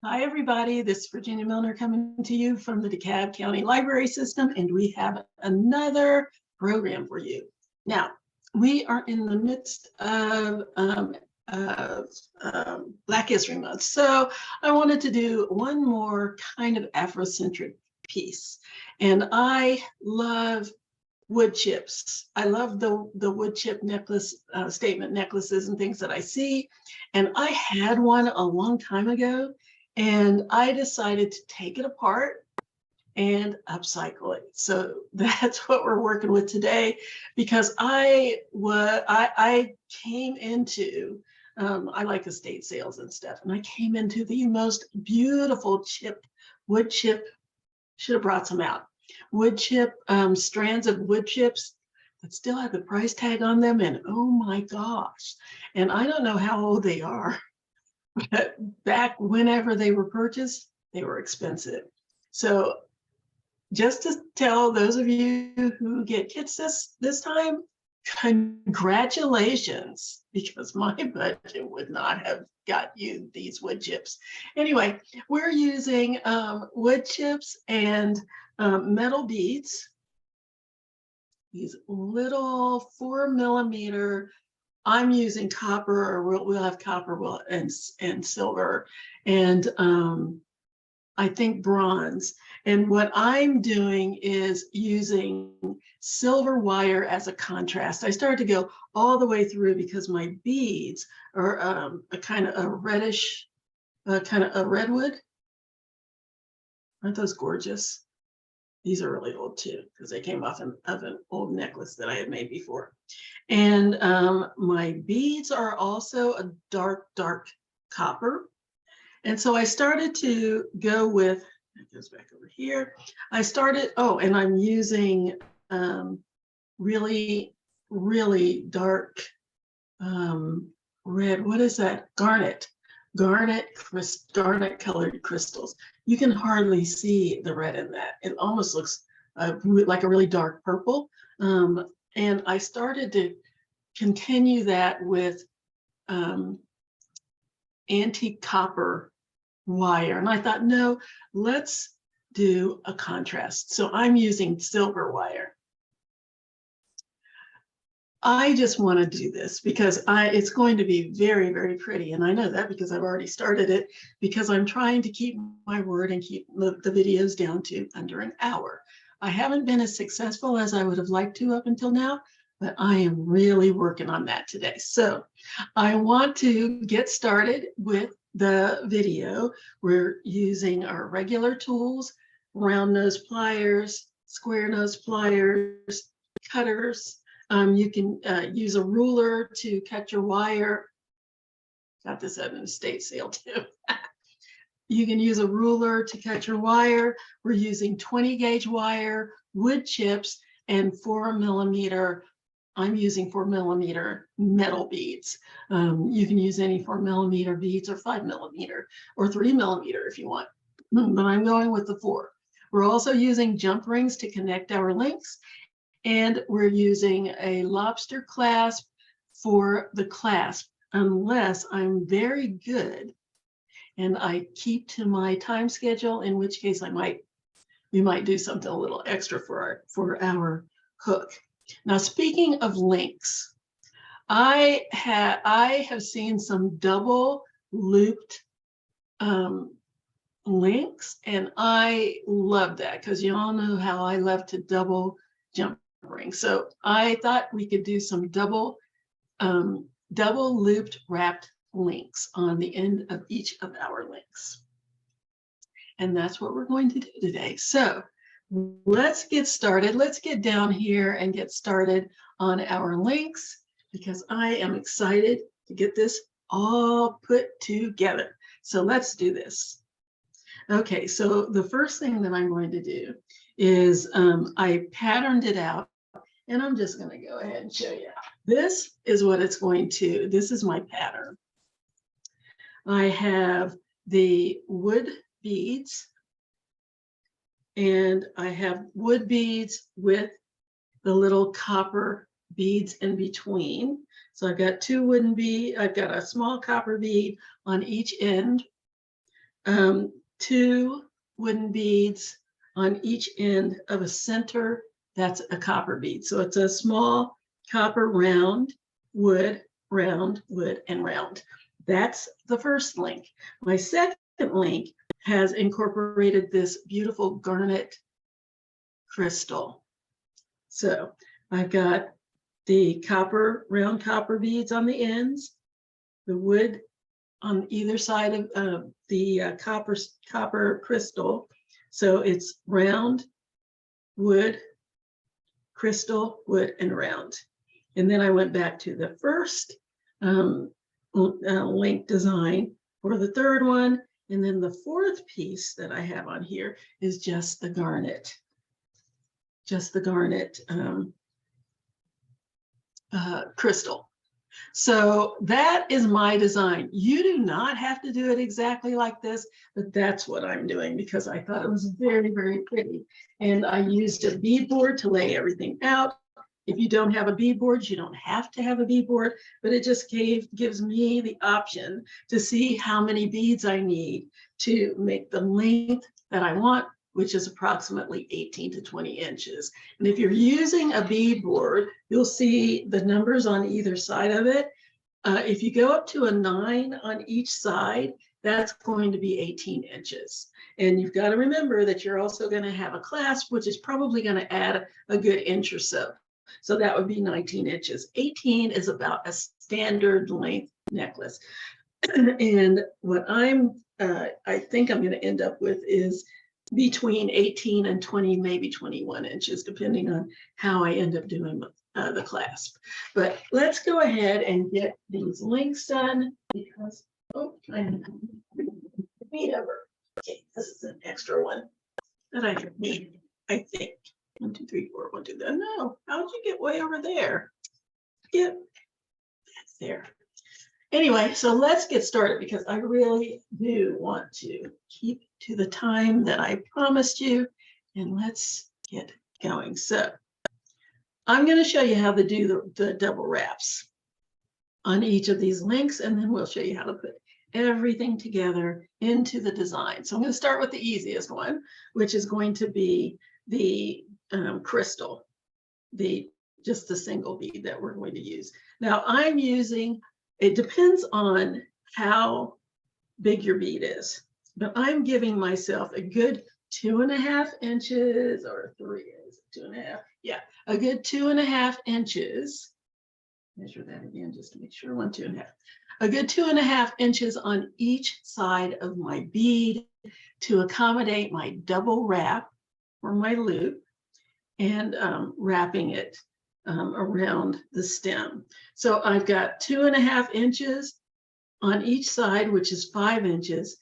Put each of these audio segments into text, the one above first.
Hi, everybody. This is Virginia Milner coming to you from the DeKalb County Library System, and we have another program for you. Now, we are in the midst of Black History Month, so I wanted to do one more kind of Afrocentric piece. And I love wood chips. I love the wood chip necklace, statement necklaces and things that I see. And I had one a long time ago, and I decided to take it apart and upcycle it. So that's what we're working with today, because I came into I like estate sales and stuff, and I came into the most beautiful wood chip. Should have brought some out. Wood chip, strands of wood chips that still have the price tag on them, and oh my gosh! And I don't know how old they are, but back whenever they were purchased, they were expensive. So just to tell those of you who get kits this time, congratulations, because my budget would not have got you these wood chips. Anyway, we're using wood chips and metal beads, these little 4mm. I'm using copper, or we'll have copper and silver, and I think bronze. And what I'm doing is using silver wire as a contrast. I started to go all the way through because my beads are a kind of a reddish, kind of a redwood. Aren't those gorgeous? These are really old too, because they came off of an old necklace that I had made before. And my beads are also a dark copper. And so I started to go with, it goes back over here. I started, oh, and I'm using really dark red, what is that? Garnet colored crystals. You can hardly see the red in that. It almost looks like a really dark purple. And I started to continue that with antique copper wire. And I thought, no, let's do a contrast. So I'm using silver wire. I just want to do this because it's going to be very pretty. And I know that because I've already started it, because I'm trying to keep my word and keep the videos down to under an hour. I haven't been as successful as I would have liked to up until now, but I am really working on that today. So I want to get started with the video. We're using our regular tools, round nose pliers, square nose pliers, cutters. You can use a ruler to cut your wire. Got this at an estate sale too. You can use a ruler to cut your wire. We're using 20 gauge wire, wood chips, and 4mm. I'm using 4mm metal beads. You can use any 4mm beads or 5mm or 3mm if you want, but I'm going with the 4. We're also using jump rings to connect our links. And we're using a lobster clasp for the clasp, unless I'm very good and I keep to my time schedule, in which case we might do something a little extra for our hook. Now, speaking of links, I have seen some double looped links, and I love that because you all know how I love to double jump ring. So I thought we could do some double looped wrapped links on the end of each of our links. And that's what we're going to do today. So let's get started. Let's get down here and get started on our links, because I am excited to get this all put together. So let's do this. Okay, so the first thing that I'm going to do is I patterned it out, and I'm just going to go ahead and show you. This is what it's going to, this is my pattern. I have the wood beads, and I have wood beads with the little copper beads in between. So I've got 2 wooden beads, I've got a small copper bead on each end, 2 wooden beads on each end of a center. That's a copper bead. So it's a small copper round, wood, and round. That's the first link. My second link has incorporated this beautiful garnet crystal. So I've got the round copper beads on the ends, the wood on either side of the copper crystal. So it's round, wood, crystal, wood, and round. And then I went back to the first link design for the third one. And then the fourth piece that I have on here is just the garnet. Crystal. So that is my design. You do not have to do it exactly like this, but that's what I'm doing because I thought it was very, very pretty. And I used a beadboard to lay everything out. If you don't have a beadboard, you don't have to have a beadboard, but it just gives me the option to see how many beads I need to make the length that I want, which is approximately 18 to 20 inches. And if you're using a beadboard, you'll see the numbers on either side of it. If you go up to a 9 on each side, that's going to be 18 inches. And you've got to remember that you're also going to have a clasp, which is probably going to add a good inch or so. So that would be 19 inches. 18 is about a standard length necklace. And what I think I'm going to end up with is between 18 and 20, maybe 21 inches, depending on how I end up doing the clasp. But let's go ahead and get these links done because, oh, I need over. Okay, this is an extra one that I need, I think. 1, 2, 3, 4, 1, 2, 3. No, how'd you get way over there? Get that's there. Anyway, so let's get started because I really do want to keep to the time that I promised you, and let's get going. So I'm going to show you how to do the double wraps on each of these links, and then we'll show you how to put everything together into the design. So I'm going to start with the easiest one, which is going to be the crystal, just the single bead that we're going to use. Now I'm using, it depends on how big your bead is, but I'm giving myself a good 2.5 inches or 3 is 2.5. Yeah, a good 2.5 inches. Measure that again just to make sure. 1, 2.5. A good 2.5 inches on each side of my bead to accommodate my double wrap or my loop and wrapping it around the stem. So I've got 2.5 inches on each side, which is 5 inches,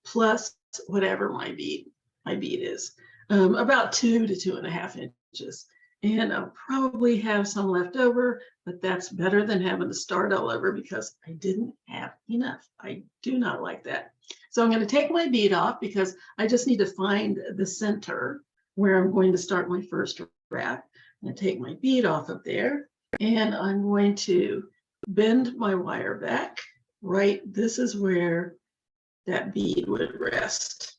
plus whatever my bead is, about 2 to 2.5 inches. And I'll probably have some left over, but that's better than having to start all over because I didn't have enough. I do not like that. So I'm going to take my bead off because I just need to find the center where I'm going to start my first wrap. I'm going to take my bead off of there and I'm going to bend my wire back. Right, this is where that bead would rest.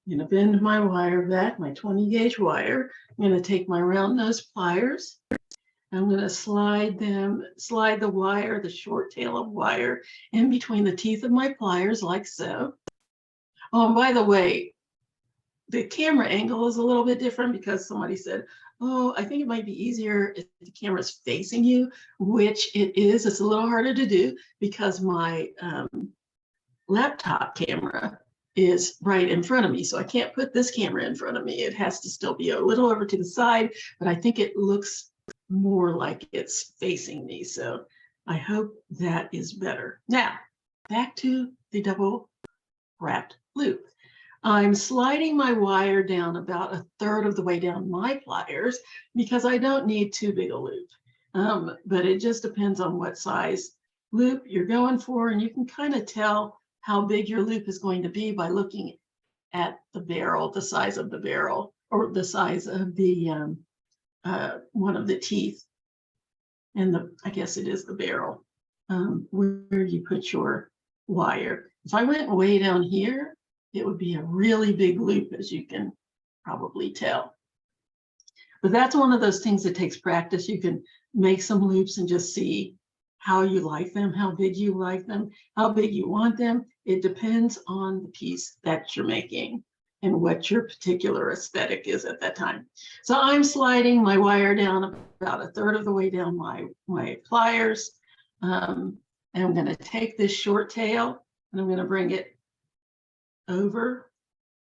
I'm going to bend my wire back, my 20 gauge wire. I'm going to take my round nose pliers. I'm going to slide the wire, the short tail of wire, in between the teeth of my pliers like so. Oh, and by the way, the camera angle is a little bit different because somebody said, oh, I think it might be easier if the camera's facing you, which it is. It's a little harder to do because my laptop camera is right in front of me. So I can't put this camera in front of me. It has to still be a little over to the side, but I think it looks more like it's facing me. So I hope that is better. Now, back to the double wrapped loop. I'm sliding my wire down about 1/3 of the way down my pliers because I don't need too big a loop. But it just depends on what size loop you're going for. And you can kind of tell how big your loop is going to be by looking at the barrel, the size of the barrel, or the size of the one of the teeth. And I guess it is the barrel where you put your wire. If I went way down here, it would be a really big loop, as you can probably tell. But that's one of those things that takes practice. You can make some loops and just see how you like them, how big you like them, how big you want them. It depends on the piece that you're making and what your particular aesthetic is at that time. So I'm sliding my wire down about a third of the way down my pliers. And I'm going to take this short tail and I'm going to bring it over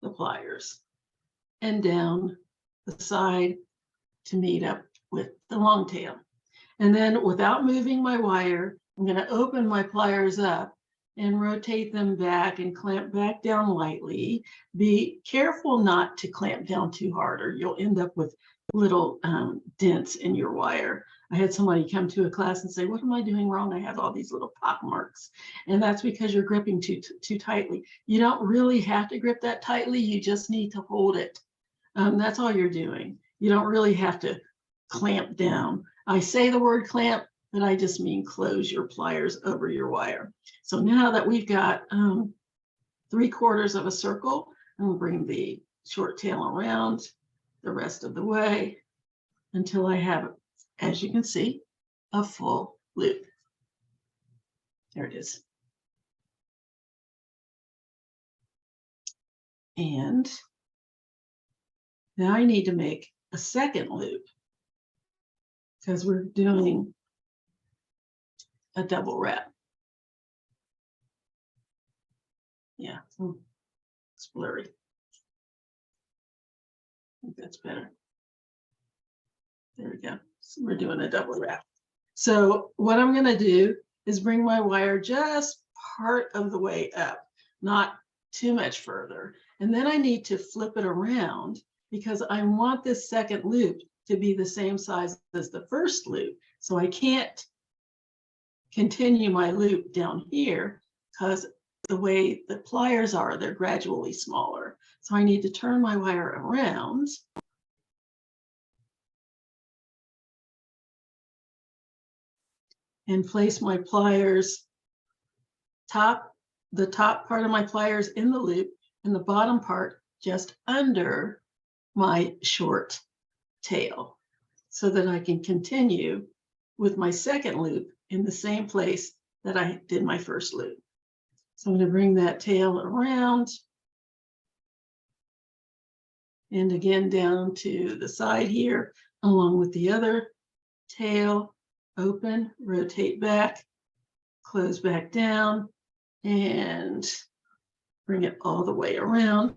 the pliers and down the side to meet up with the long tail. And then without moving my wire, I'm going to open my pliers up and rotate them back and clamp back down lightly. Be careful not to clamp down too hard or you'll end up with little dents in your wire. I had somebody come to a class and say, what am I doing wrong? I have all these little pock marks. And that's because you're gripping too tightly. You don't really have to grip that tightly. You just need to hold it. That's all you're doing. You don't really have to clamp down. I say the word clamp, but I just mean close your pliers over your wire. So now that we've got 3/4 of a circle, I'm going to bring the short tail around the rest of the way until I have, as you can see, a full loop. There it is. And now I need to make a second loop because we're doing a double wrap. Yeah, it's blurry. I think that's better. There we go. So we're doing a double wrap. So what I'm going to do is bring my wire just part of the way up, not too much further. And then I need to flip it around because I want this second loop to be the same size as the first loop. So I can't continue my loop down here because the way the pliers are, they're gradually smaller. So I need to turn my wire around and place my pliers, the top part of my pliers in the loop and the bottom part just under my short tail so that I can continue with my second loop in the same place that I did my first loop. So I'm going to bring that tail around and again down to the side here along with the other tail, open, rotate back, close back down, and bring it all the way around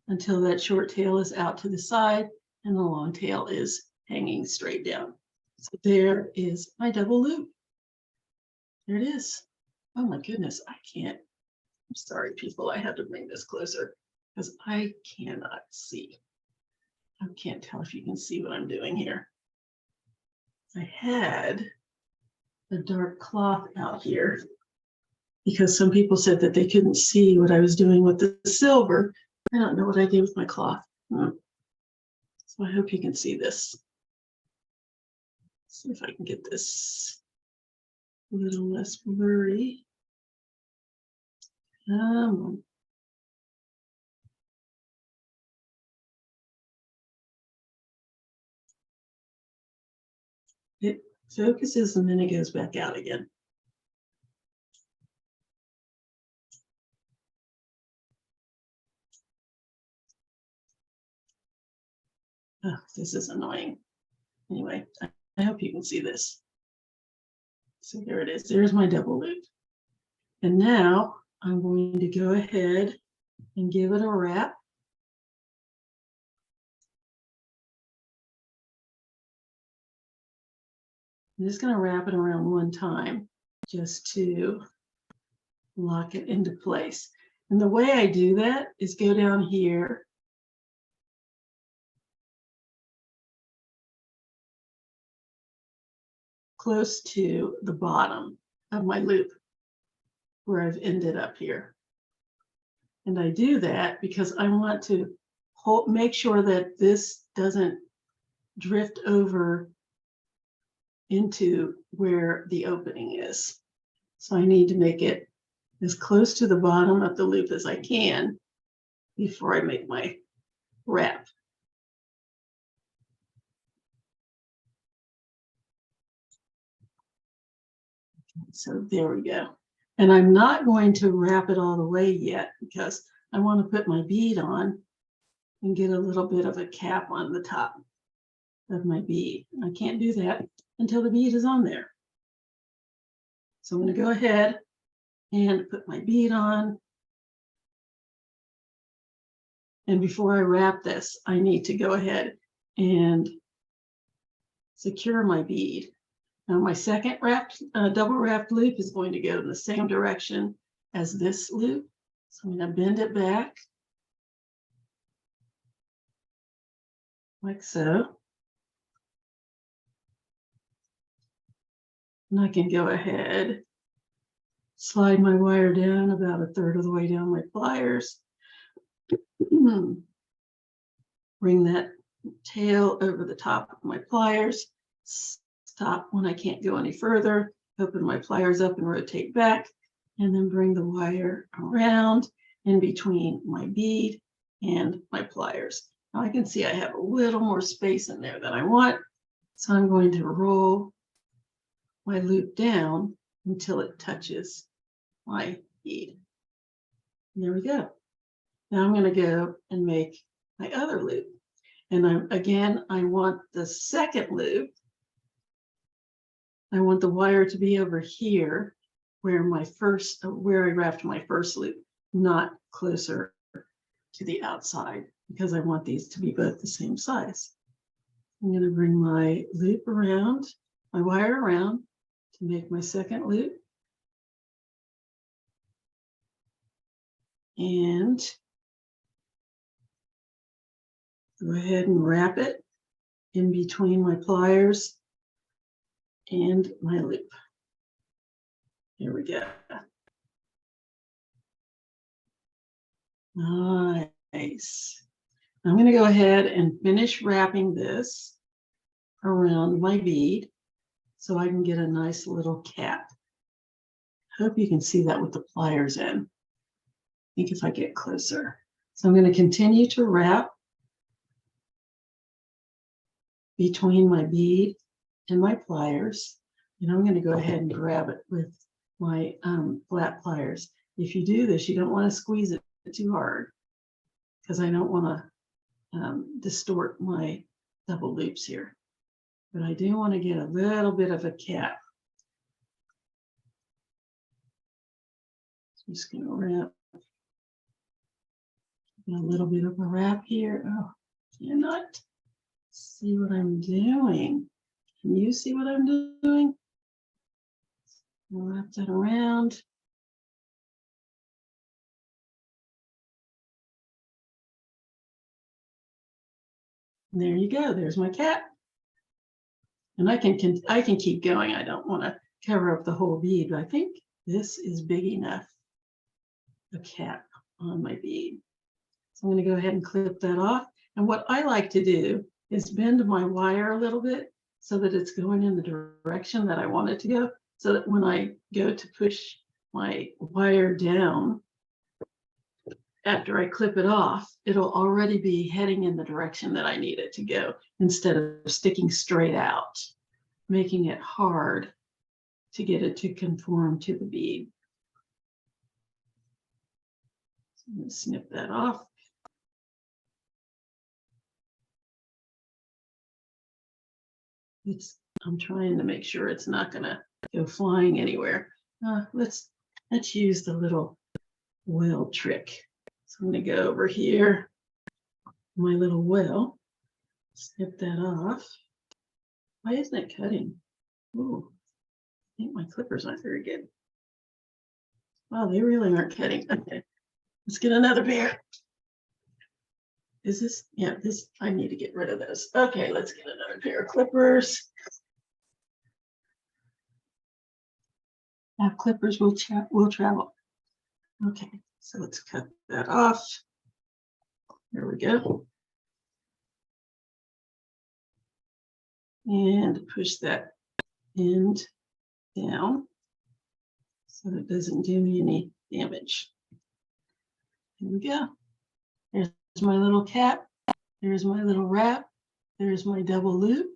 until that short tail is out to the side and the long tail is hanging straight down. So there is my double loop. There it is. Oh my goodness, I can't. I'm sorry, people. I had to bring this closer because I cannot see. I can't tell if you can see what I'm doing here. I had a dark cloth out here because some people said that they couldn't see what I was doing with the silver. I don't know what I did with my cloth. So I hope you can see this. See if I can get this a little less blurry. It focuses and then it goes back out again. Oh, this is annoying. Anyway, I hope you can see this. So there it is. There's my double loop. And now I'm going to go ahead and give it a wrap. I'm just going to wrap it around one time just to lock it into place. And the way I do that is go down here close to the bottom of my loop where I've ended up here. And I do that because I want to make sure that this doesn't drift over into where the opening is. So I need to make it as close to the bottom of the loop as I can before I make my wrap. So there we go. And I'm not going to wrap it all the way yet because I want to put my bead on and get a little bit of a cap on the top of my bead. I can't do that until the bead is on there. So I'm going to go ahead and put my bead on. And before I wrap this, I need to go ahead and secure my bead. Now my second double wrapped loop is going to go in the same direction as this loop. So I'm going to bend it back like so. And I can go ahead, slide my wire down about 1/3 of the way down my pliers. Bring that tail over the top of my pliers. Stop when I can't go any further. Open my pliers up and rotate back. And then bring the wire around in between my bead and my pliers. Now I can see I have a little more space in there than I want. So I'm going to roll my loop down until it touches my bead. And there we go. Now I'm going to go and make my other loop. And I want the second loop. I want the wire to be over here where I wrapped my first loop, not closer to the outside, because I want these to be both the same size. I'm going to bring my loop around, my wire around to make my second loop. And go ahead and wrap it in between my pliers and my loop. Here we go. Nice. I'm going to go ahead and finish wrapping this around my bead so I can get a nice little cap. Hope you can see that with the pliers in. I think if I get closer. So I'm going to continue to wrap between my bead and my pliers. And I'm going to go ahead and grab it with my flat pliers. If you do this, you don't want to squeeze it too hard because I don't want to distort my double loops here. But I do want to get a little bit of a cap. So I'm just going to wrap a little bit of a wrap here. Oh, cannot see what I'm doing. Can you see what I'm doing? I'll wrap that around. And there you go. There's my cap. And I can keep going. I don't want to cover up the whole bead, but I think this is big enough, a cap on my bead. So I'm going to go ahead and clip that off. And what I like to do is bend my wire a little bit so that it's going in the direction that I want it to go, so that when I go to push my wire down, after I clip it off, it'll already be heading in the direction that I need it to go instead of sticking straight out, making it hard to get it to conform to the bead. So I'm going to snip that off. I'm trying to make sure it's not going to go flying anywhere. Let's use the little wheel trick. So I'm going to go over here, my little wheel, snip that off. Why isn't it cutting? Ooh, I think my clippers aren't very good. Wow, they really aren't cutting. Okay, let's get another pair. Is this? Yeah, this, I need to get rid of those. Okay, let's get another pair of clippers. Now clippers will travel. Okay, so let's cut that off. There we go. And push that end down. so it doesn't do me any damage. Here we go. There's my little cap. There's my little wrap. There's my double loop.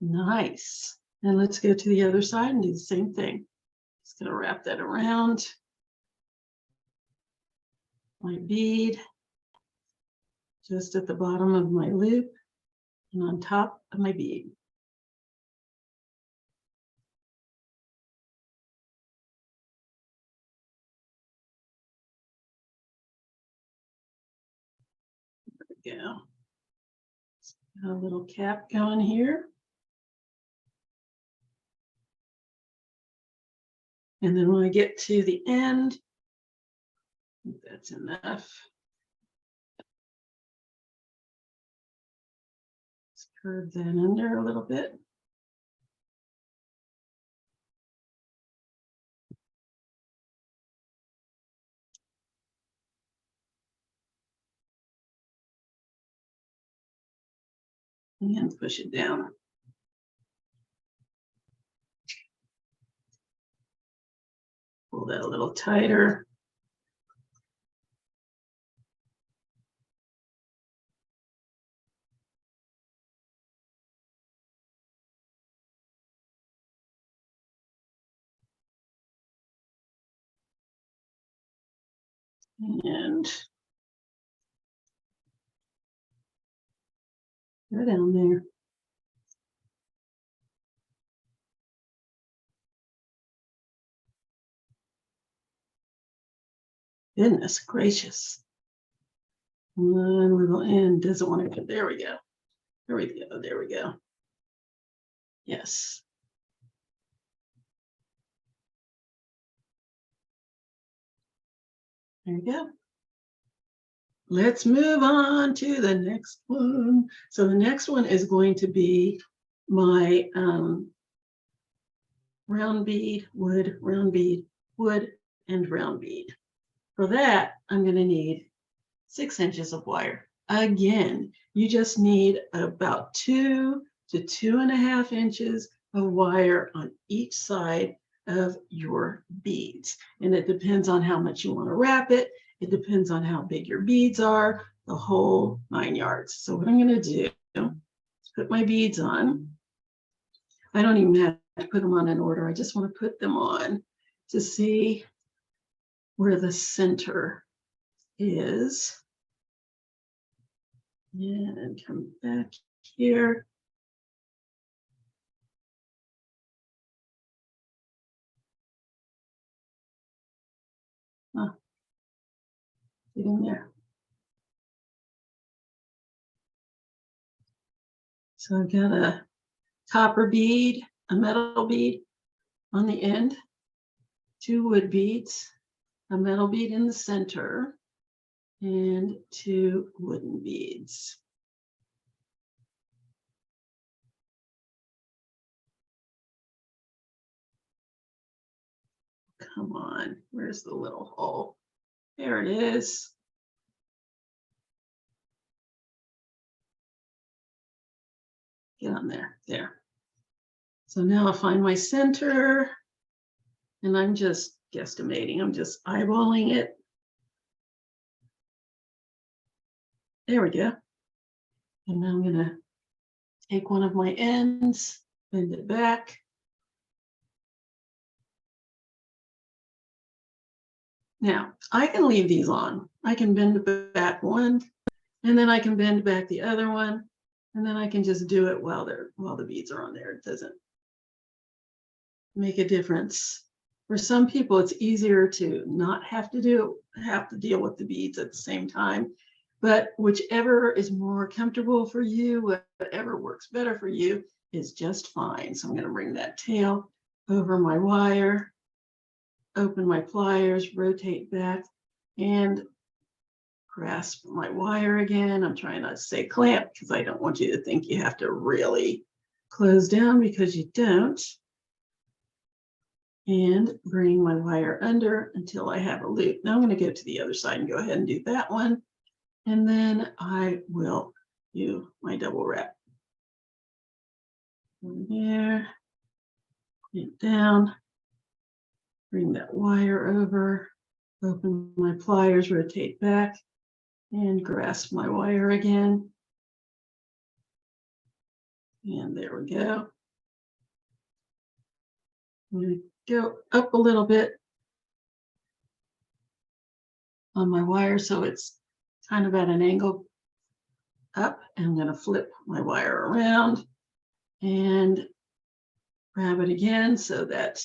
Nice. And let's go to the other side and do the same thing. Just going to wrap that around my bead, just at the bottom of my loop and on top of my bead. There we go. Got a little cap going here. And then when I get to the end, I think that's enough. Let's curve that under a little bit. And push it down. Pull that a little tighter. And go down there. Goodness gracious. One little end doesn't want to go. There we go. There we go. There we go. Yes. There we go. Let's move on to the next one. So the next one is going to be my round bead, wood, round bead, wood, and round bead. For that, I'm going to need 6 inches of wire. Again, you just need about 2 to 2.5 inches of wire on each side of your beads. And it depends on how much you want to wrap it. It depends on how big your beads are, the whole 9 yards. So what I'm going to do is put my beads on. I don't even have to put them on in order. I just want to put them on to see where the center is. And come back here. Get in there. So I've got a copper bead, a metal bead on the end, 2 wood beads, a metal bead in the center, and 2 wooden beads. Come on, where's the little hole? There it is. Get on there, there. So now I'll find my center, and I'm just guesstimating. I'm just eyeballing it. There we go. And now I'm gonna take one of my ends, bend it back. Now, I can leave these on. I can bend back one, and then I can bend back the other one, and then I can just do it while the beads are on there. It doesn't make a difference. For some people, it's easier to not have to deal with the beads at the same time. But whichever is more comfortable for you, whatever works better for you, is just fine. So I'm going to bring that tail over my wire, open my pliers, rotate back, and grasp my wire again. I'm trying not to say clamp because I don't want you to think you have to really close down, because you don't. And bring my wire under until I have a loop. Now I'm going to go to the other side and go ahead and do that one. And then I will do my double wrap. From there, put it down, Bring that wire over, open my pliers, rotate back, and grasp my wire again. And there we go. I'm going to go up a little bit on my wire so it's kind of at an angle up. And I'm going to flip my wire around and grab it again so that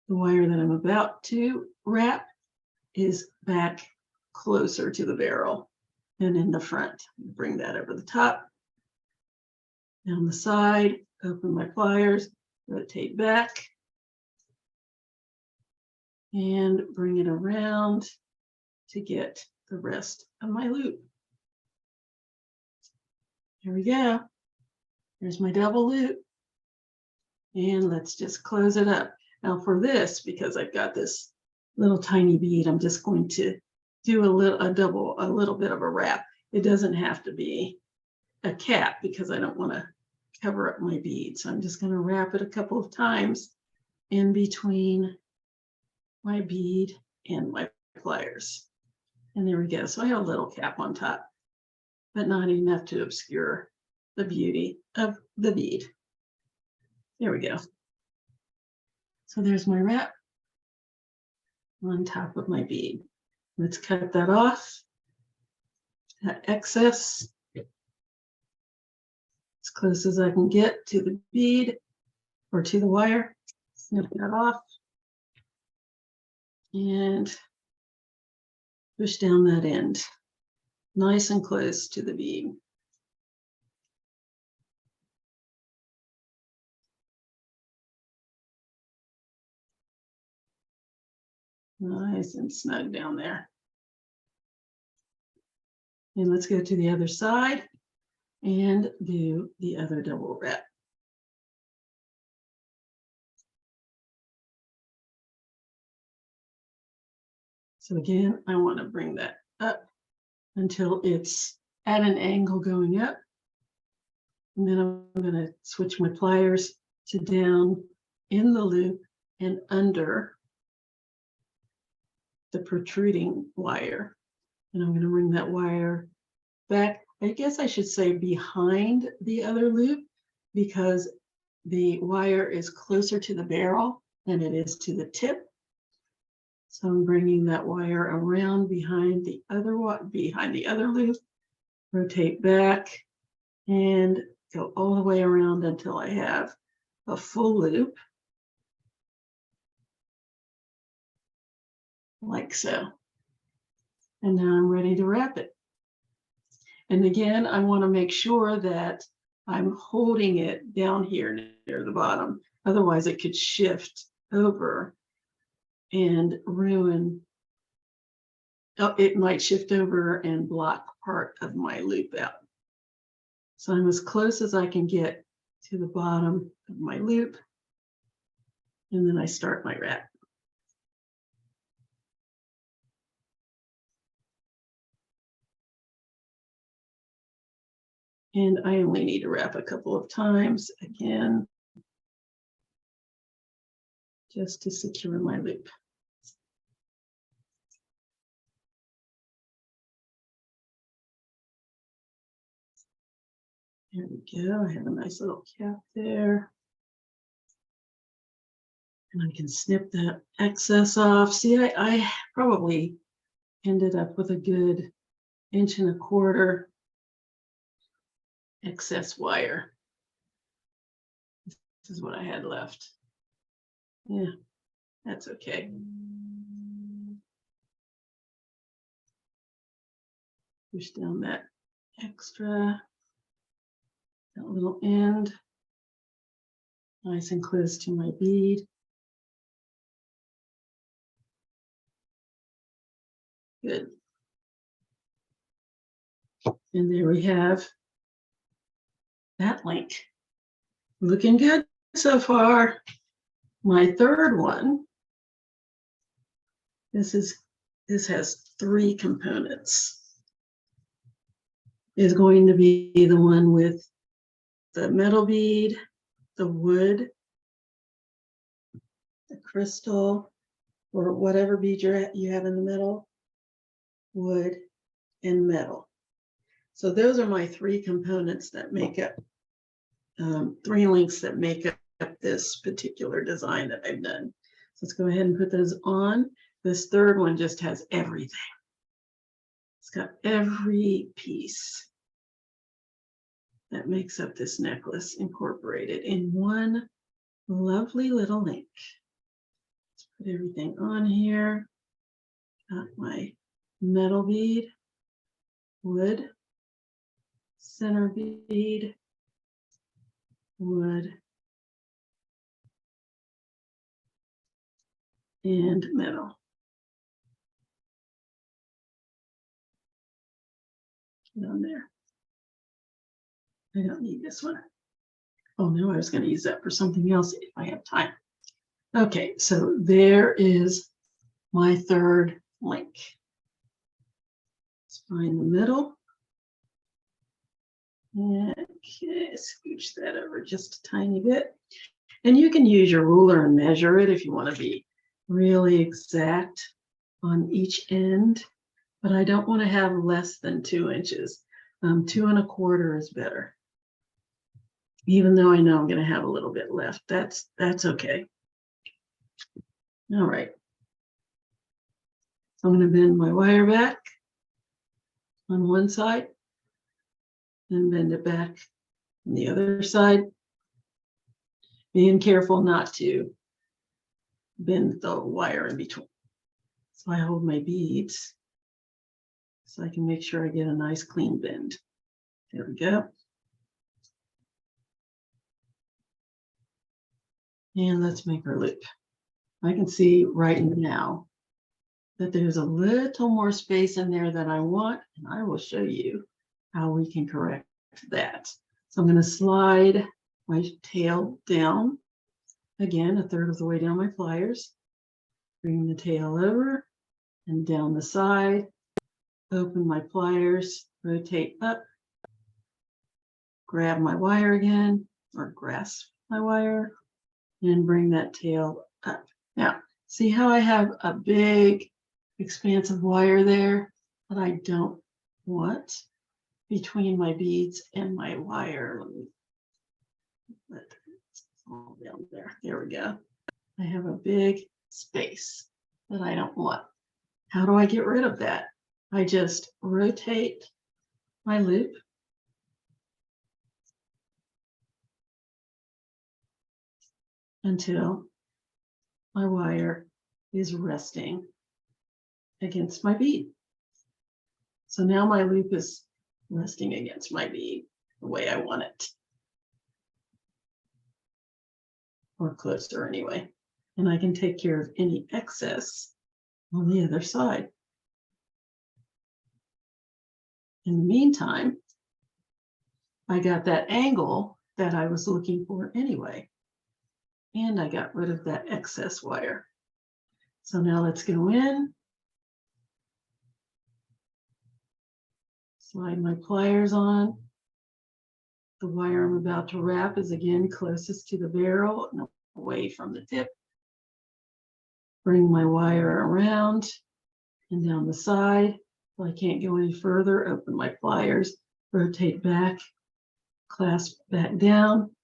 the wire that I'm about to wrap is back closer to the barrel and in the front. Bring that over the top, down the side, open my pliers, rotate back, and bring it around to get the rest of my loop. Here we go. Here's my double loop. And let's just close it up. Now for this, because I've got this little tiny bead, I'm just going to do a little bit of a wrap. It doesn't have to be a cap because I don't want to cover up my bead. So I'm just going to wrap it a couple of times in between my bead and my pliers. And there we go. So I have a little cap on top, but not enough to obscure the beauty of the bead. There we go. So there's my wrap on top of my bead. Let's cut that off, that excess, as close as I can get to the bead or to the wire. Snip that off and push down that end, nice and close to the bead. Nice and snug down there. And let's go to the other side and do the other double wrap. So again, I want to bring that up until it's at an angle going up. And then I'm going to switch my pliers to down in the loop and under the protruding wire. And I'm going to bring that wire back. I guess I should say behind the other loop because the wire is closer to the barrel than it is to the tip. So I'm bringing that wire around behind the other loop, rotate back, and go all the way around until I have a full loop, like so. And now I'm ready to wrap it. And again, I want to make sure that I'm holding it down here near the bottom. Otherwise, it could shift over and ruin. Oh, it might shift over and block part of my loop out. So I'm as close as I can get to the bottom of my loop. And then I start my wrap. And I only need to wrap a couple of times again, just to secure my loop. There we go. I have a nice little cap there. And I can snip that excess off. See, I probably ended up with a good 1.25 inch excess wire. This is what I had left. Yeah, that's okay. Push down that extra, that little end, nice and close to my bead. Good. And there we have that link. Looking good so far. My third one, this has 3 components. Is going to be the one with the metal bead, the wood, crystal, or whatever bead you have in the middle, wood, and metal. So those are my three components that make up, three links that make up this particular design that I've done. So let's go ahead and put those on. This third one just has everything. It's got every piece that makes up this necklace incorporated in one lovely little link. Let's put everything on here. Got my metal bead, wood, center bead, wood, and metal. Get on there. I don't need this one. Oh no, I was going to use that for something else if I have time. Okay, so there is my third link. Let's find the middle. Okay, scooch that over just a tiny bit. And you can use your ruler and measure it if you want to be really exact on each end, but I don't want to have less than 2 inches. 2 1/4 is better. Even though I know I'm going to have a little bit left, that's okay. All right. So I'm going to bend my wire back on one side and bend it back on the other side. Being careful not to bend the wire in between. So I hold my beads so I can make sure I get a nice clean bend. There we go. And let's make our loop. I can see right now that there's a little more space in there than I want, and I will show you how we can correct that. So I'm going to slide my tail down, again, 1/3 of the way down my pliers, bring the tail over and down the side, open my pliers, rotate up, grab my wire again, or grasp my wire, and bring that tail up. Now, see how I have a big expansive wire there that I don't want between my beads and my wire. Let me let it all down there. There we go. I have a big space that I don't want. How do I get rid of that? I just rotate my loop until my wire is resting against my bead. So now my loop is resting against my bead the way I want it, or closer anyway. And I can take care of any excess on the other side. In the meantime, I got that angle that I was looking for anyway, and I got rid of that excess wire. So now let's go in, slide my pliers on. The wire I'm about to wrap is again closest to the barrel and away from the tip. Bring my wire around and down the side. If I can't go any further, open my pliers, rotate back, clasp back down,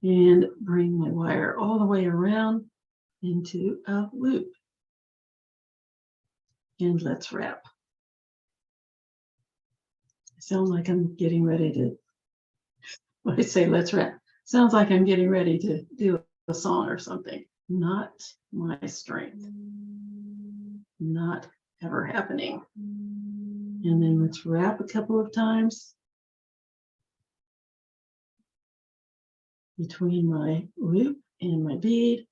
and bring my wire all the way around into a loop. And let's wrap. I sound like I'm getting ready to, when I say let's wrap, sounds like I'm getting ready to do a song or something. Not my strength. Not ever happening. And then let's wrap a couple of times between my loop and my bead.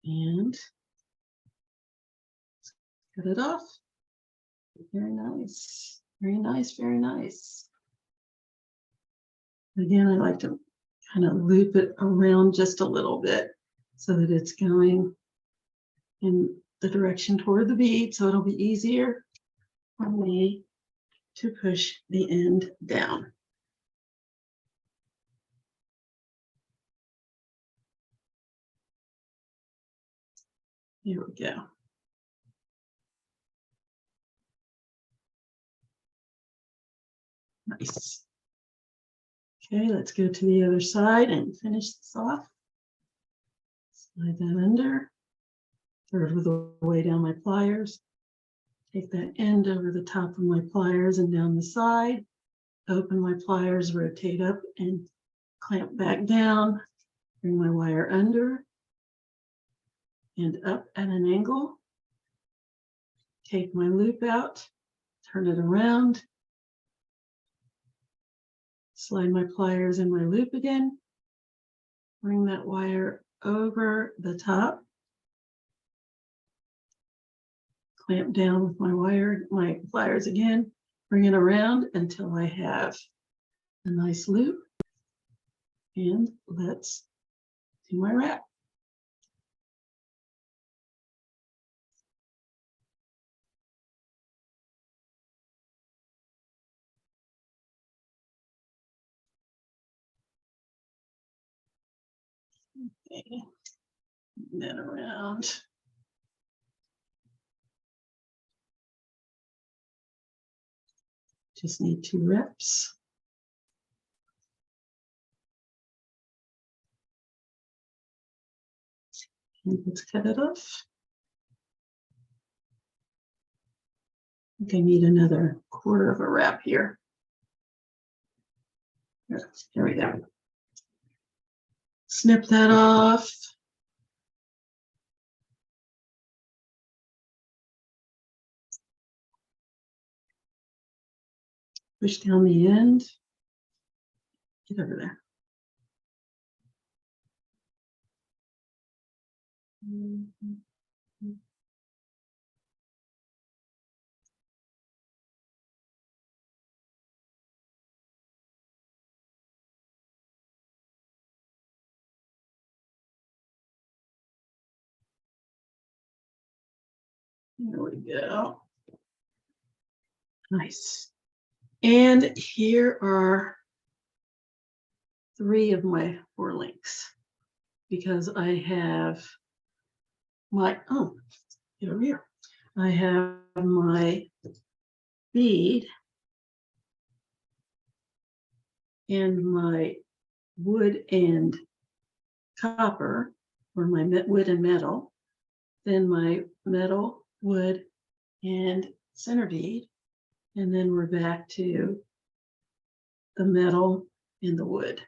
And cut it off. Very nice. Very nice. Very nice. Again, I like to kind of loop it around just a little bit so that it's going in the direction toward the bead, so it'll be easier for me to push the end down. Here we go. Nice. Okay, let's go to the other side and finish this off. Slide that under, third of the way down my pliers. Take that end over the top of my pliers and down the side. Open my pliers, rotate up and clamp back down. Bring my wire under and up at an angle. Take my loop out, turn it around. Slide my pliers in my loop again. Bring that wire over the top. Clamp down with my pliers again. Bring it around until I have a nice loop. And let's do my wrap. Okay. Then around. Just need 2 reps. And let's cut it off. I think I need another 1/4 of a wrap here. Here we go. Snip that off. Push down the end. Get over there. There we go. Nice. And here are 3 of my 4 links because I have my, get over here. I have my bead and my wood and copper, or my wood and metal, then my metal, wood, and center bead, and then we're back to the metal and the wood.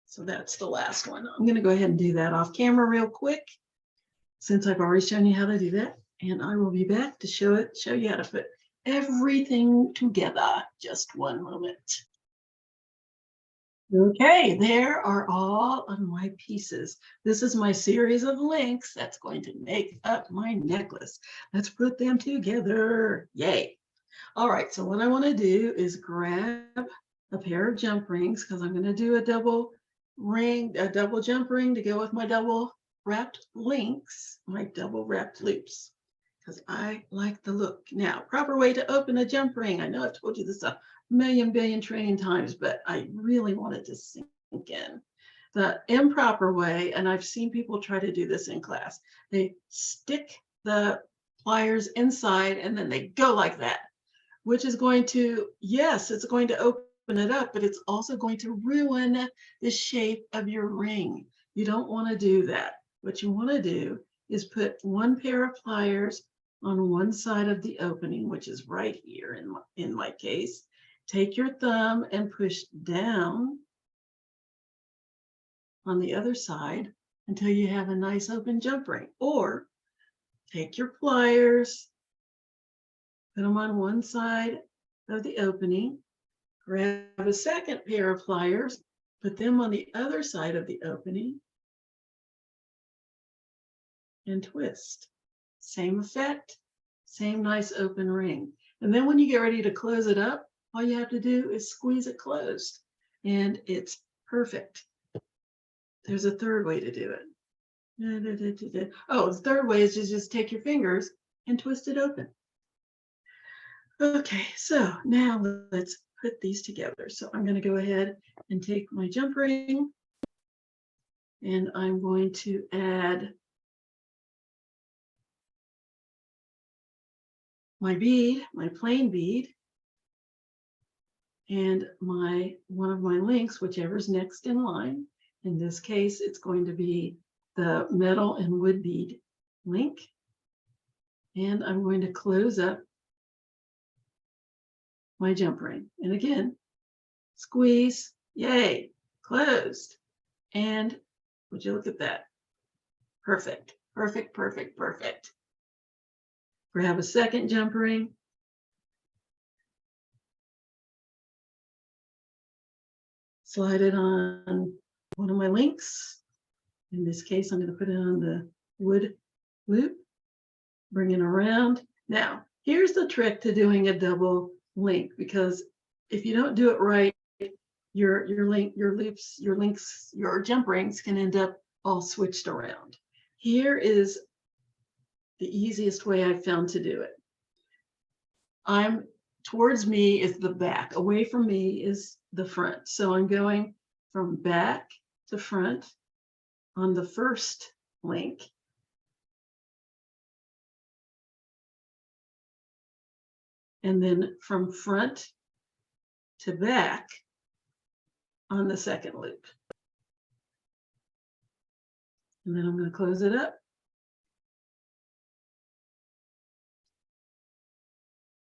So that's the last one. I'm going to go ahead and do that off camera real quick, since I've already shown you how to do that, and I will be back to show you how to put everything together. Just one moment. Okay, there are all of my pieces. This is my series of links that's going to make up my necklace. Let's put them together. Yay. All right, so what I want to do is grab a pair of jump rings, because I'm going to do a double jump ring to go with my double wrapped links, my double wrapped loops, because I like the look. Now, proper way to open a jump ring. I know I've told you this a million billion trillion times, but I really wanted to sink in. The improper way, and I've seen people try to do this in class, they stick the pliers inside and then they go like that, which is going to, yes, it's going to open it up, but it's also going to ruin the shape of your ring. You don't want to do that. What you want to do is put 1 pair of pliers on one side of the opening, which is right here in my case. Take your thumb and push down on the other side until you have a nice open jump ring. Or take your pliers, put them on one side of the opening, grab a second pair of pliers, put them on the other side of the opening, and twist. Same effect, same nice open ring. And then when you get ready to close it up, all you have to do is squeeze it closed, and it's perfect. There's a third way to do it. Oh, the third way is to just take your fingers and twist it open. Okay, so now let's put these together. So I'm going to go ahead and take my jump ring and I'm going to add my bead, my plain bead, and one of my links, whichever's next in line. In this case, it's going to be the metal and wood bead link. And I'm going to close up my jump ring. And again, squeeze, yay, closed. And would you look at that? Perfect, perfect, perfect, perfect. Grab a second jump ring. Slide it on one of my links. In this case, I'm going to put it on the wood loop. Bring it around. Now, here's the trick to doing a double link, because if you don't do it right, your loops, your links, your jump rings can end up all switched around. Here is the easiest way I've found to do it. Towards me is the back, away from me is the front. So I'm going from back to front on the first link. And then from front to back on the second loop. And then I'm going to close it up.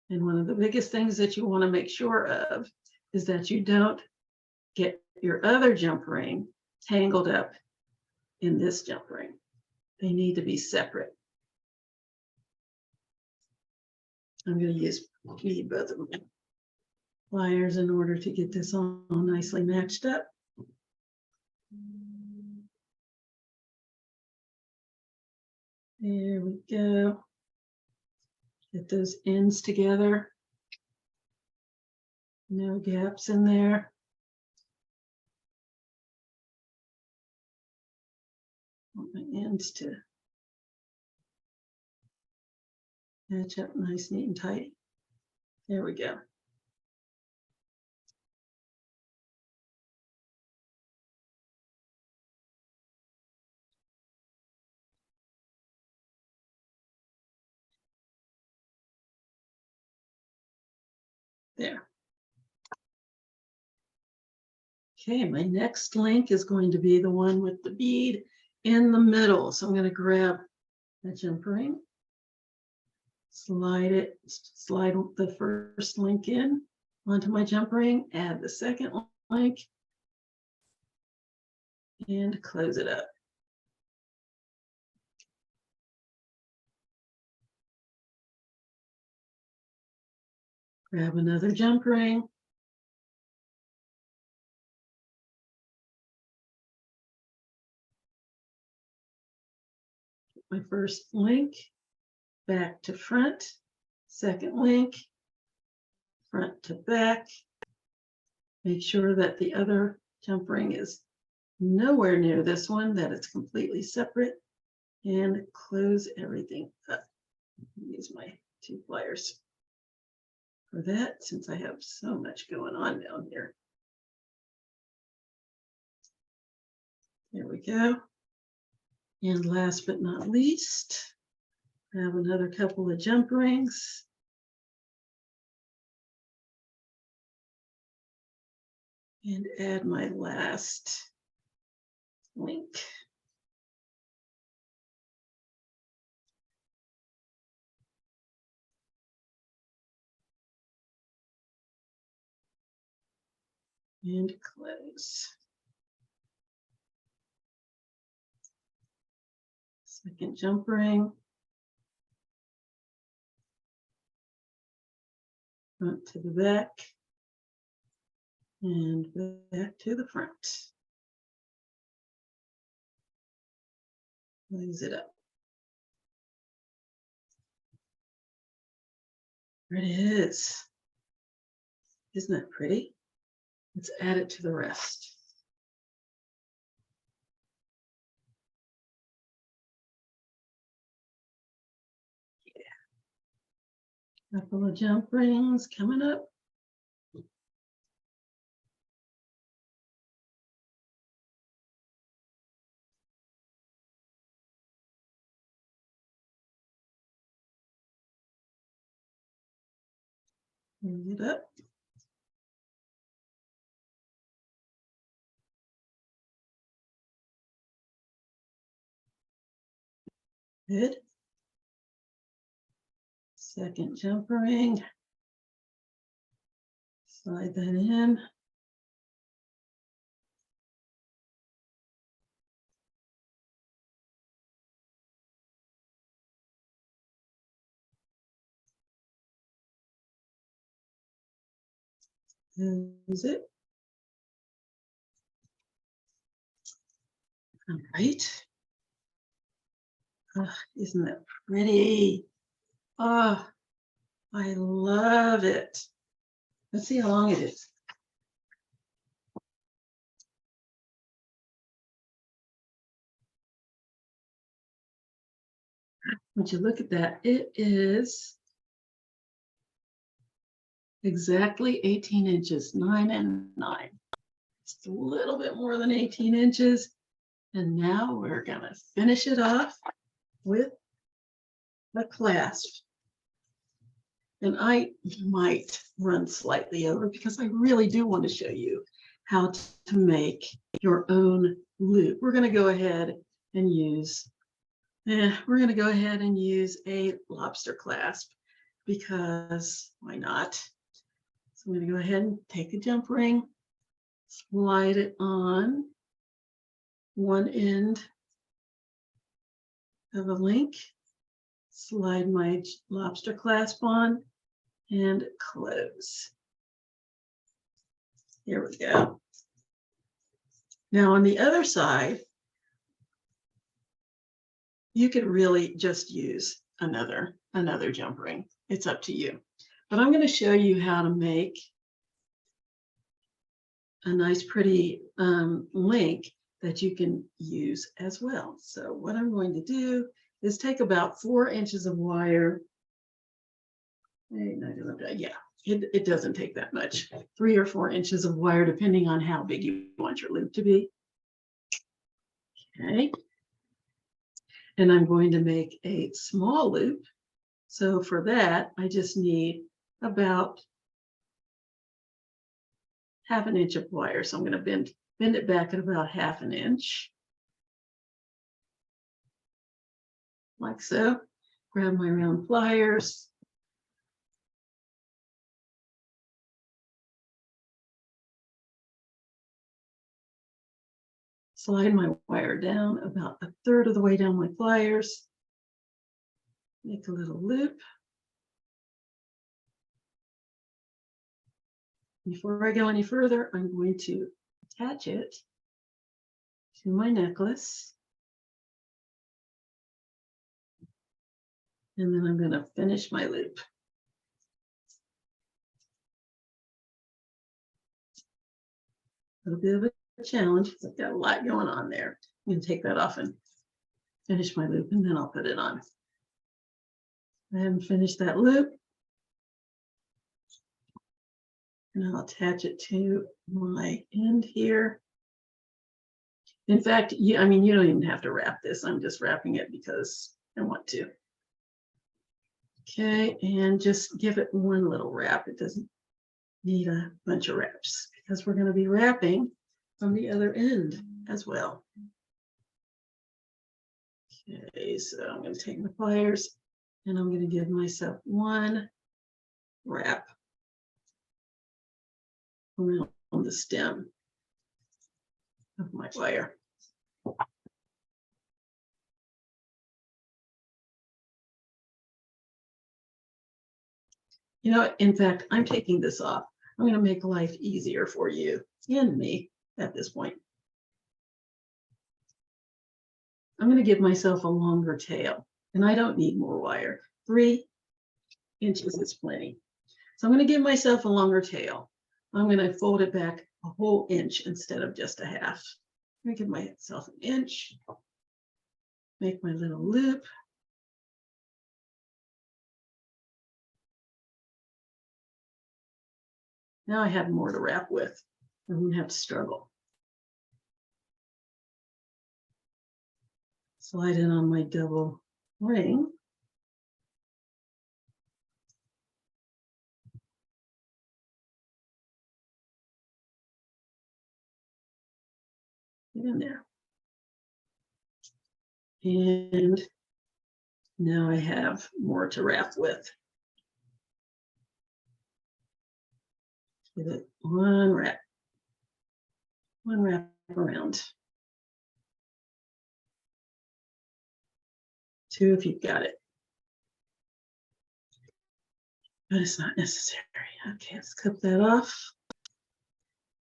And one of the biggest things that you want to make sure of is that you don't get your other jump ring tangled up in this jump ring. They need to be separate. I'm going to need both of my pliers in order to get this all nicely matched up. There we go. Get those ends together. No gaps in there. Want my ends to match up nice, neat, and tight. There we go. There. Okay, my next link is going to be the one with the bead in the middle. So I'm going to grab that jump ring, slide the first link in onto my jump ring, add the second link, and close it up. Grab another jump ring. My first link, back to front, second link, front to back. Make sure that the other jump ring is nowhere near this one, that it's completely separate, and close everything up. Use my two pliers for that, since I have so much going on down here. There we go. And last but not least, I have another couple of jump rings. And add my last link. And close. Second jump ring. Front to the back. And back to the front. Close it up. There it is. Isn't that pretty? Let's add it to the rest. Couple of jump rings coming up. Bring it up. Good. Second jump ring. Slide that in. Is it? All right. Oh, isn't that pretty? Oh, I love it. Let's see how long it is. Would you look at that? It is exactly 18 inches, 9 and 9. Just a little bit more than 18 inches. And now we're gonna finish it off with the clasp. And I might run slightly over because I really do want to show you how to make your own loop. We're gonna go ahead and use a lobster clasp because why not? So I'm going to go ahead and take a jump ring, slide it on one end of a link, slide my lobster clasp on, and close. Here we go. Now on the other side, you could really just use another jump ring. It's up to you. But I'm going to show you how to make a nice pretty link that you can use as well. So what I'm going to do is take about 4 inches of wire. Yeah, it doesn't take that much. 3 or 4 inches of wire, depending on how big you want your loop to be. Okay. And I'm going to make a small loop. So for that, I just need about ½ inch of wire. So I'm going to bend it back at about ½ inch. Like so. Grab my round pliers. Slide my wire down about 1/3 of the way down my pliers. Make a little loop. Before I go any further, I'm going to attach it to my necklace. And then I'm going to finish my loop. A little bit of a challenge because I've got a lot going on there. I'm going to take that off and finish my loop, and then I'll put it on. I haven't finished that loop. And I'll attach it to my end here. In fact, you don't even have to wrap this. I'm just wrapping it because I want to. Okay, and just give it one little wrap. It doesn't need a bunch of wraps because we're going to be wrapping from the other end as well. Okay, so I'm going to take my pliers and I'm going to give myself one wrap around the stem of my wire. You know, in fact, I'm taking this off. I'm going to make life easier for you and me at this point. I'm going to give myself a longer tail, and I don't need more wire. 3 inches is plenty. So I'm going to give myself a longer tail. I'm going to fold it back a whole inch instead of just a half. I'm going to give myself an inch, make my little loop. Now I have more to wrap with. I won't have to struggle. Slide in on my double ring. Get in there. And now I have more to wrap with. Give it one wrap around. 2 if you've got it. But it's not necessary. Okay, let's cut that off.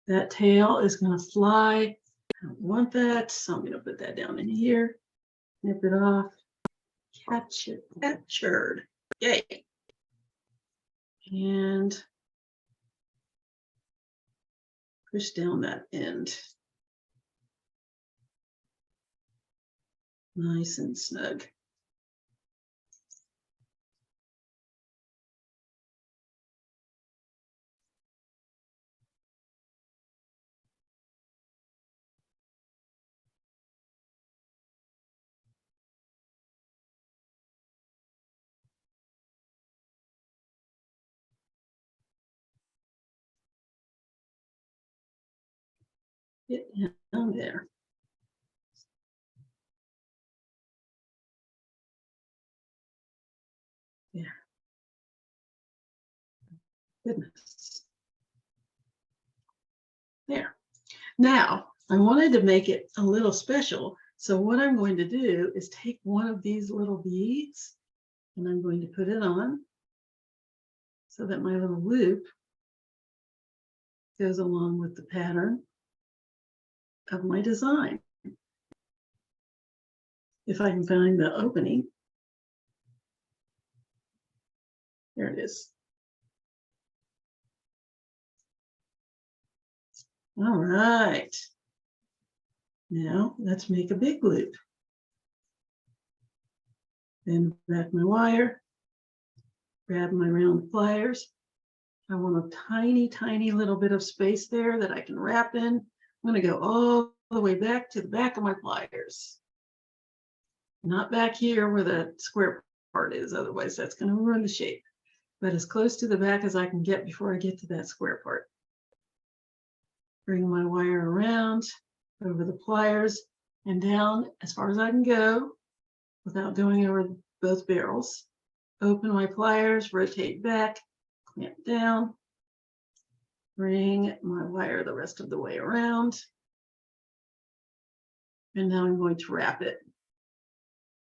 That tail is going to fly. I don't want that, so I'm going to put that down in here. Snip it off. Catch it. Captured. Yay. And push down that end. Nice and snug. Get down there. Yeah. Goodness. There. Now, I wanted to make it a little special. So what I'm going to do is take one of these little beads and I'm going to put it on so that my little loop goes along with the pattern of my design. If I can find the opening. There it is. All right. Now let's make a big loop. Bend back my wire. Grab my round pliers. I want a tiny, tiny little bit of space there that I can wrap in. I'm going to go all the way back to the back of my pliers. Not back here where the square part is, otherwise that's going to ruin the shape. But as close to the back as I can get before I get to that square part. Bring my wire around over the pliers and down as far as I can go without going over both barrels. Open my pliers, rotate back, clamp down, bring my wire the rest of the way around. And now I'm going to wrap it.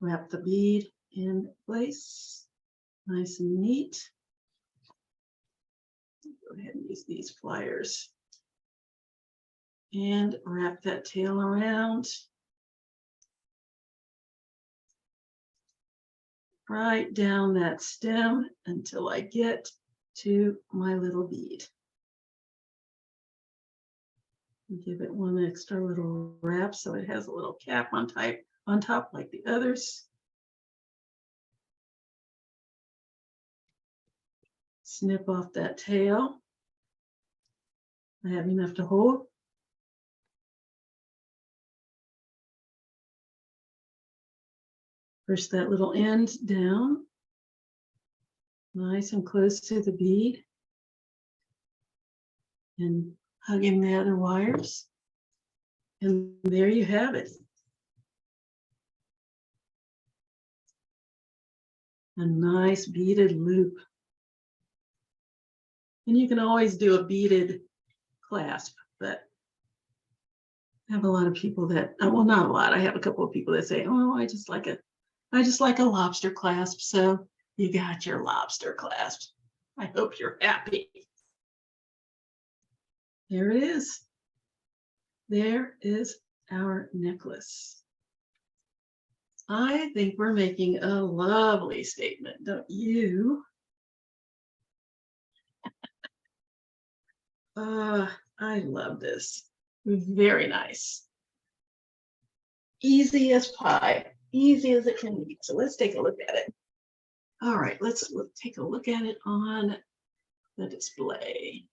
Wrap the bead in place, nice and neat. Go ahead and use these pliers. And wrap that tail around. Right down that stem until I get to my little bead. Give it one extra little wrap so it has a little cap on top like the others. Snip off that tail. I have enough to hold. Push that little end down, nice and close to the bead, and hug in the other wires. And there you have it. A nice beaded loop. And you can always do a beaded clasp, but I have a lot of people that, well, not a lot. I have a couple of people that say, oh, I just like a lobster clasp. So you got your lobster clasp. I hope you're happy. There it is. There is our necklace. I think we're making a lovely statement, don't you? I love this. Very nice. Easy as pie, easy as it can be. So let's take a look at it. All right, let's take a look at it on the display.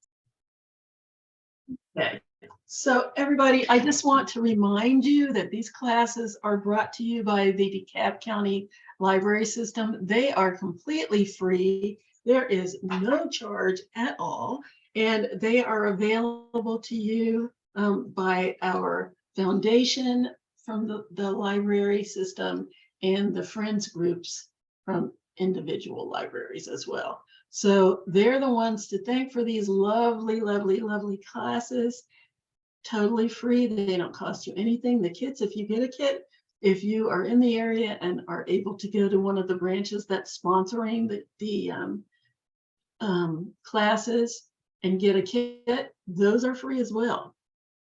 Okay. So everybody, I just want to remind you that these classes are brought to you by the DeKalb County Library System. They are completely free. There is no charge at all, and they are available to you by our foundation from the library system and the friends groups from individual libraries as well. So they're the ones to thank for these lovely, lovely, lovely classes. Totally free. They don't cost you anything. The kits, if you get a kit, if you are in the area and are able to go to one of the branches that's sponsoring the classes and get a kit, those are free as well.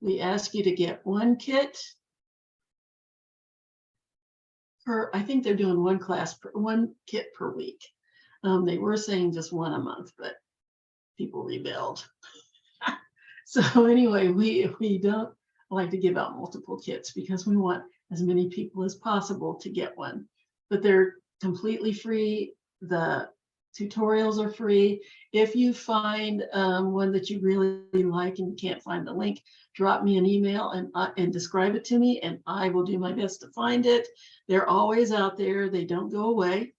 We ask you to get one kit per, I think they're doing one kit per week. They were saying just one a month, but people rebelled. So anyway, we don't like to give out multiple kits because we want as many people as possible to get one. But they're completely free. The tutorials are free. If you find one that you really like and you can't find the link, drop me an email and describe it to me, and I will do my best to find it. They're always out there. They don't go away.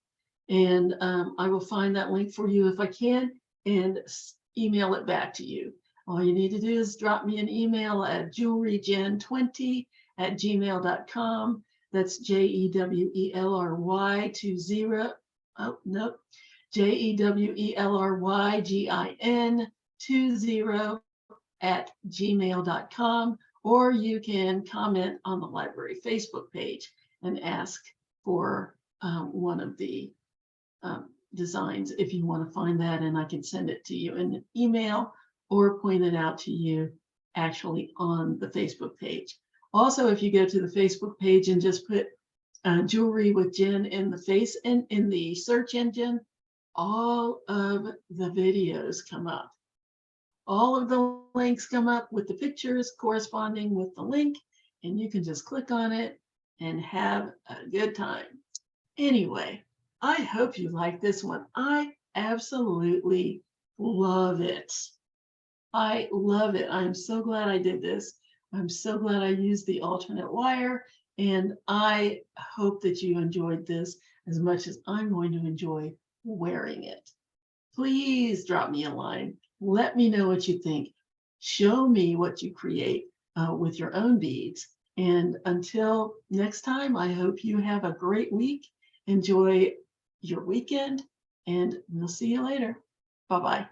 And I will find that link for you if I can and email it back to you. All you need to do is drop me an email at jewelrygen20@gmail.com. That's JEWELRY20. Oh, nope. JEWELRYGIN20@gmail.com. Or you can comment on the library Facebook page and ask for one of the designs if you want to find that, and I can send it to you in an email or point it out to you actually on the Facebook page. Also, if you go to the Facebook page and just put Jewelry with Jen in the search engine, all of the videos come up. All of the links come up with the pictures corresponding with the link, and you can just click on it and have a good time. Anyway, I hope you like this one. I absolutely love it. I love it. I'm so glad I did this. I'm so glad I used the alternate wire, and I hope that you enjoyed this as much as I'm going to enjoy wearing it. Please drop me a line. Let me know what you think. Show me what you create with your own beads. And until next time, I hope you have a great week. Enjoy your weekend, and we'll see you later. Bye-bye.